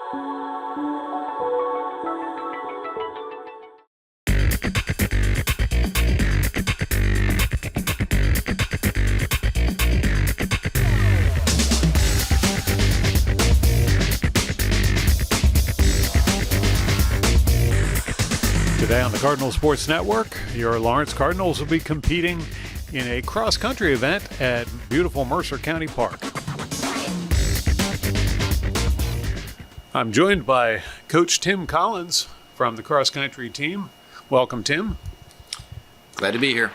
Today on the Cardinal Sports Network, your Lawrence Cardinals will be competing in a cross-country event at beautiful Mercer County Park. I'm joined by Coach Tim Collins from the cross-country team. Welcome, Tim. Glad to be here.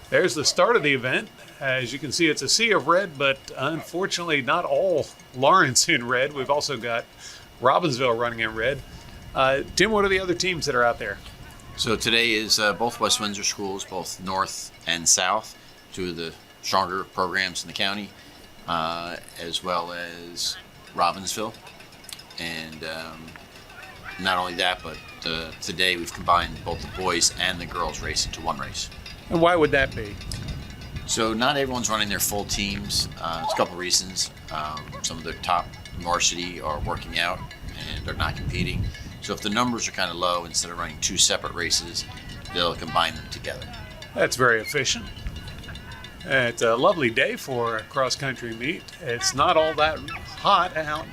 There's the start of the event. As you can see, it's a sea of red, but unfortunately not all Lawrence in red. We've also got Robbinsville running in red. Tim, what are the other teams that are out there? So today is both West Windsor schools, both north and south, two of the stronger programs in the county, as well as Robbinsville. And not only that, but today we've combined both the boys and the girls race into one race. And why would that be? So not everyone's running their full teams. There's a couple reasons. Some of their top varsity are working out and they're not competing. So if the numbers are kind of low, instead of running two separate races, they'll combine them together. That's very efficient. It's a lovely day for a cross-country meet. It's not all that hot out,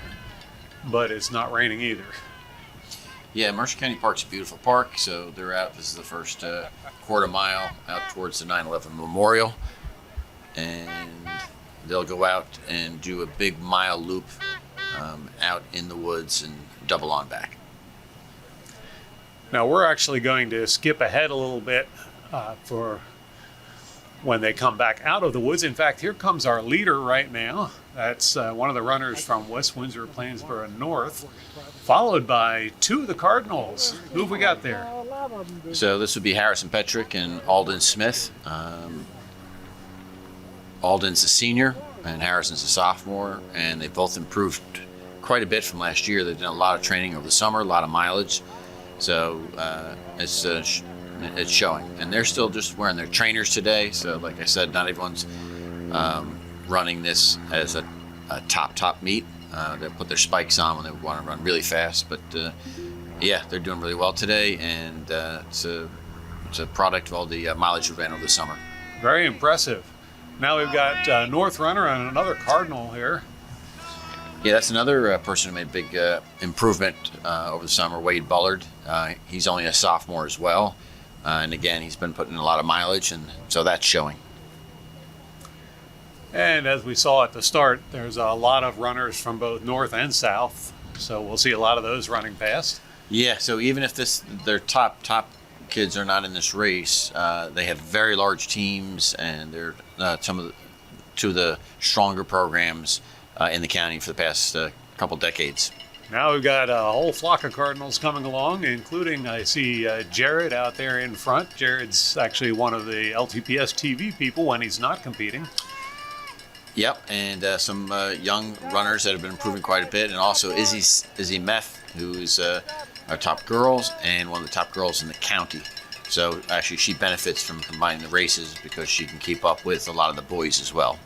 but it's not raining either. Yeah, Mercer County Park's a beautiful park, so they're out. This is the first quarter mile out towards the 9/11 Memorial, and they'll go out and do a big mile loop out in the woods and double on back. Now we're actually going to skip ahead a little bit for when they come back out of the woods. In fact, here comes our leader right now. That's one of the runners from West Windsor-Plainsboro North, followed by two of the Cardinals. Who have we got there? So this would be Harrison Petrick and Alden Smith. Alden's a senior and Harrison's a sophomore, and they both improved quite a bit from last year. They've done a lot of training over the summer, a lot of mileage. So it's showing. And they're still just wearing their trainers today. So like I said, not everyone's running this as a top meet. They put their spikes on when they want to run really fast. But yeah, they're doing really well today. And it's a product of all the mileage we ran over the summer. Very impressive. Now we've got North runner and another Cardinal here. Yeah, that's another person who made a big improvement over the summer, Wade Bullard. He's only a sophomore as well. And again, he's been putting in a lot of mileage, and so that's showing. And as we saw at the start, there's a lot of runners from both north and south. So we'll see a lot of those running past. Yeah, so even if their top kids are not in this race, they have very large teams, and they're two of the stronger programs in the county for the past couple decades. Now we've got a whole flock of Cardinals coming along, including I see Jared out there in front. Jared's actually one of the LTPS TV people when he's not competing. Yep, and some young runners that have been improving quite a bit, and also Izzy Meth, who is our top girls and one of the top girls in the county. So actually she benefits from combining the races because she can keep up with a lot of the boys as well.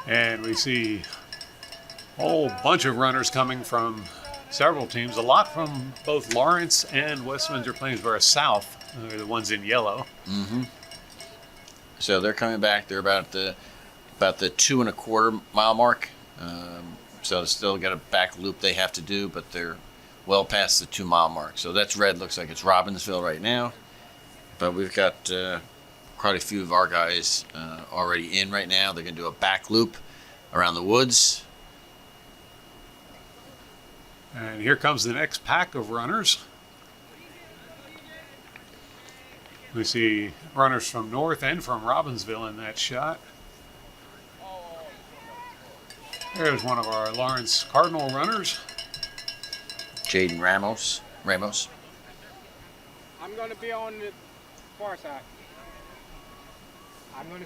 And we see a whole bunch of runners coming from several teams, a lot from both Lawrence and West Windsor-Plainsboro South. They're the ones in yellow. Mm-hmm. So they're coming back. They're about the 2.25 mile mark. So still got a back loop they have to do, but they're well past the 2 mile mark. So that's red. Looks like it's Robbinsville right now. But we've got quite a few of our guys already in right now. They're going to do a back loop around the woods. And here comes the next pack of runners. We see runners from North and from Robbinsville in that shot. There's one of our Lawrence Cardinal runners. Jaden Ramos. I'm going to be on the far side.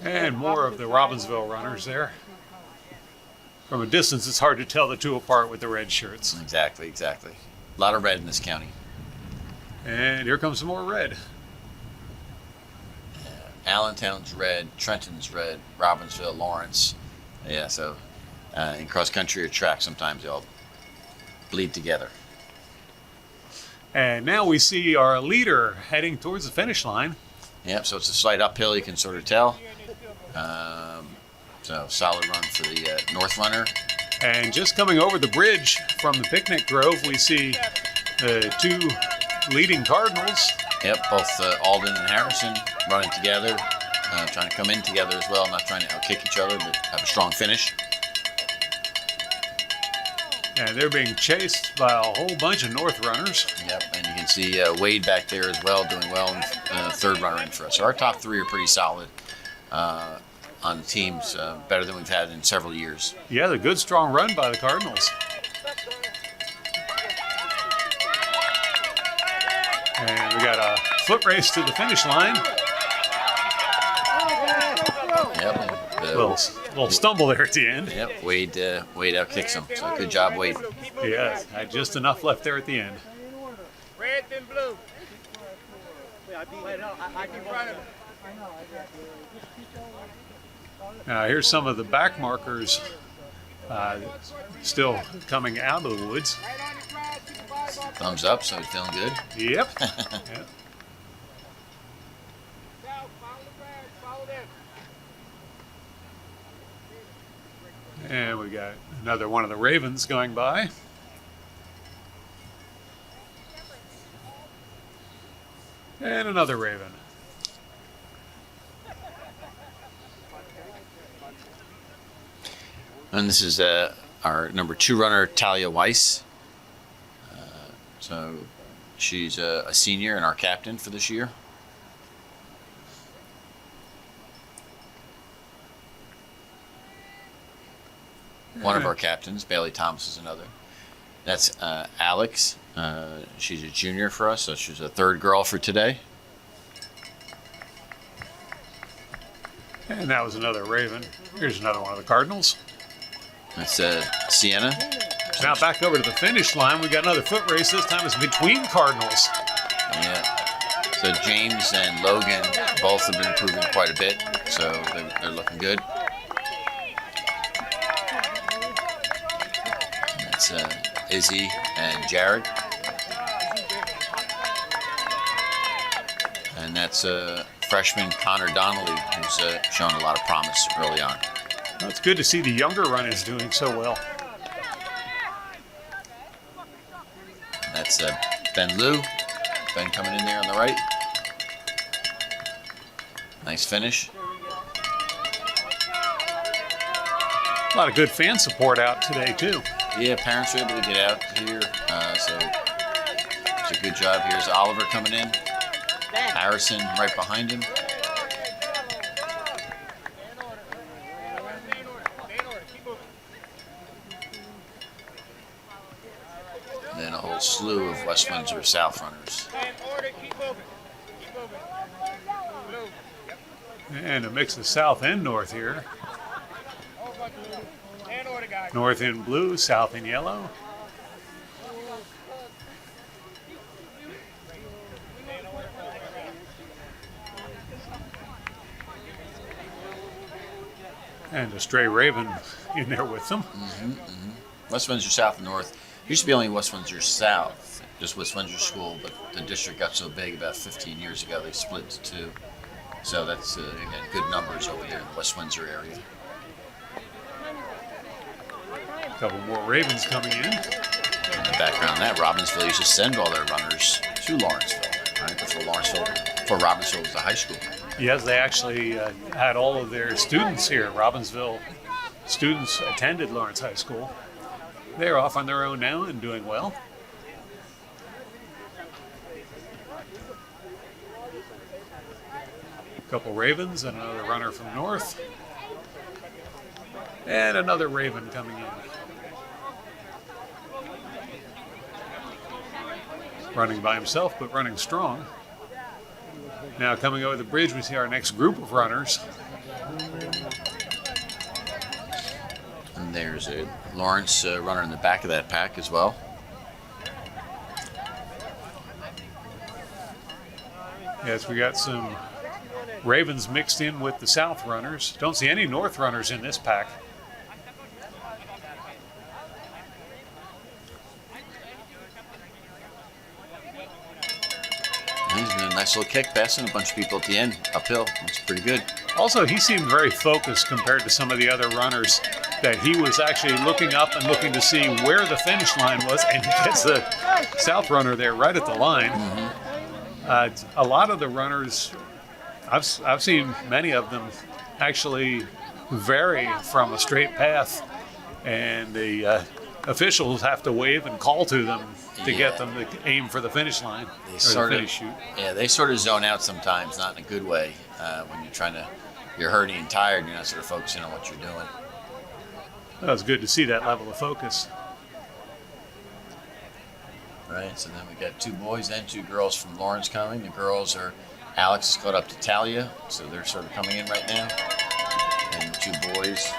And more of the Robbinsville runners there. From a distance, it's hard to tell the two apart with the red shirts. Exactly. A lot of red in this county. And here comes some more red. Allentown's red, Trenton's red, Robbinsville, Lawrence. Yeah, so in cross country or track, sometimes they all bleed together. And now we see our leader heading towards the finish line. Yep, so it's a slight uphill, you can sort of tell. So solid run for the North runner. And just coming over the bridge from the picnic grove, we see the two leading Cardinals. Yep, both Alden and Harrison running together, trying to come in together as well, not trying to outkick each other, but have a strong finish. And they're being chased by a whole bunch of North runners. Yep, and you can see Wade back there as well, doing well, and third runner in for us. So our top three are pretty solid on the teams, better than we've had in several years. Yeah, the good strong run by the Cardinals. And we got a foot race to the finish line. Yep. Little stumble there at the end. Yep, Wade outkicks him. So good job, Wade. Yeah, had just enough left there at the end. Red then blue. I keep running. Now here's some of the back markers still coming out of the woods. Thumbs up, so he's feeling good. Yep. Yep. And we got another one of the Ravens going by. And another Raven. And this is our number 2 runner, Talia Weiss. So she's a senior and our captain for this year. One of our captains, Bailey Thomas, is another. That's Alex. She's a junior for us, so she's a third girl for today. And that was another Raven. Here's another one of the Cardinals. That's Sienna. Now back over to the finish line. We got another foot race. This time it's between Cardinals. Yeah. So James and Logan both have been improving quite a bit, so they're looking good. That's Izzy and Jared. And that's freshman Connor Donnelly, who's shown a lot of promise early on. Well, it's good to see the younger runners doing so well. That's Ben Liu. Ben coming in there on the right. Nice finish. A lot of good fan support out today, too. Yeah, parents are able to get out here, so it's a good job. Here's Oliver coming in. Harrison right behind him. And then a whole slew of West Windsor South runners. And a mix of South and North here. North in blue, South in yellow. And a stray Raven in there with them. West Windsor South and North. Used to be only West Windsor South, just West Windsor School, but the district got so big about 15 years ago they split to 2. So that's, again, good numbers over there in the West Windsor area. A couple more Ravens coming in. In the background of that, Robbinsville used to send all their runners to Lawrenceville, right? Before Robbinsville was a high school. Yes, they actually had all of their students here. Robbinsville students attended Lawrence High School. They're off on their own now and doing well. A couple Ravens and another runner from North. And another Raven coming in. Running by himself, but running strong. Now coming over the bridge, we see our next group of runners. And there's a Lawrence runner in the back of that pack as well. Yes, we got some Ravens mixed in with the South runners. Don't see any North runners in this pack. He's doing a nice little kick, passing a bunch of people at the end, uphill. Looks pretty good. Also, he seemed very focused compared to some of the other runners, that he was actually looking up and looking to see where the finish line was, and he gets the South runner there right at the line. A lot of the runners, I've seen many of them actually vary from a straight path, and the officials have to wave and call to them to get them to aim for the finish line, They or sort the of, finish chute. yeah, they sort of zone out sometimes, not in a good way. When you're hurting and tired, you're not sort of focusing on what you're doing. That was good to see that level of focus. Right, so then we got 2 boys and 2 girls from Lawrence coming. The girls are, Alex has caught up to Talia, so they're sort of coming in right now. And the 2 boys.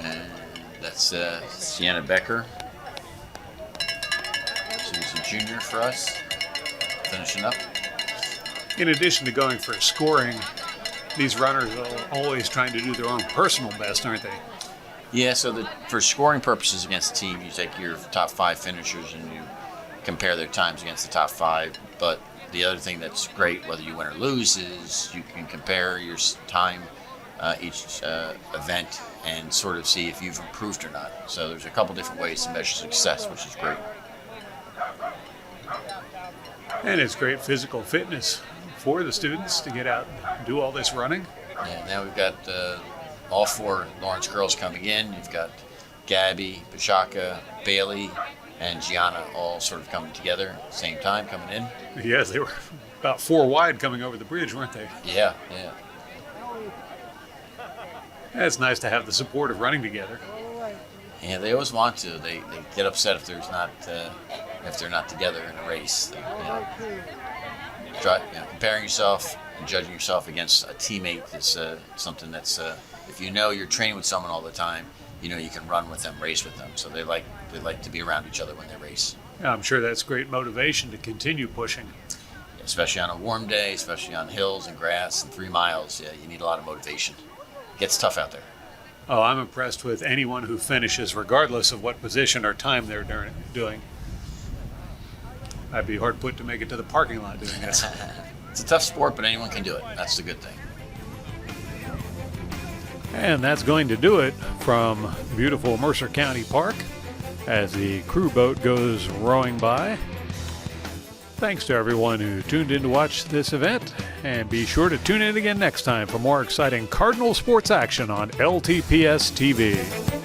And that's Sienna Becker. She's a junior for us, finishing up. In addition to going for scoring, these runners are always trying to do their own personal best, aren't they? Yeah, so for scoring purposes against the team, you take your top 5 finishers and you compare their times against the top 5. But the other thing that's great, whether you win or lose, is you can compare your time each event and sort of see if you've improved or not. So there's a couple different ways to measure success, which is great. And it's great physical fitness for the students to get out and do all this running. Yeah, now we've got all 4 Lawrence girls coming in. You've got Gabby, Bashaka, Bailey, and Gianna all sort of coming together at the same time, coming in. Yes, they were about 4 wide coming over the bridge, weren't they? Yeah. It's nice to have the support of running together. Yeah, they always want to. They get upset if there's not if they're not together in a race. Comparing yourself and judging yourself against a teammate is something that's if you know you're training with someone all the time, you know you can run with them, race with them. So they like to be around each other when they race. Yeah, I'm sure that's great motivation to continue pushing. Especially on a warm day, especially on hills and grass and 3 miles. Yeah, you need a lot of motivation. It gets tough out there. Oh, I'm impressed with anyone who finishes, regardless of what position or time they're doing. I'd be hard put to make it to the parking lot doing this. It's a tough sport, but anyone can do it. That's the good thing. And that's going to do it from beautiful Mercer County Park as the crew boat goes rowing by. Thanks to everyone who tuned in to watch this event, and be sure to tune in again next time for more exciting Cardinal sports action on LTPS TV.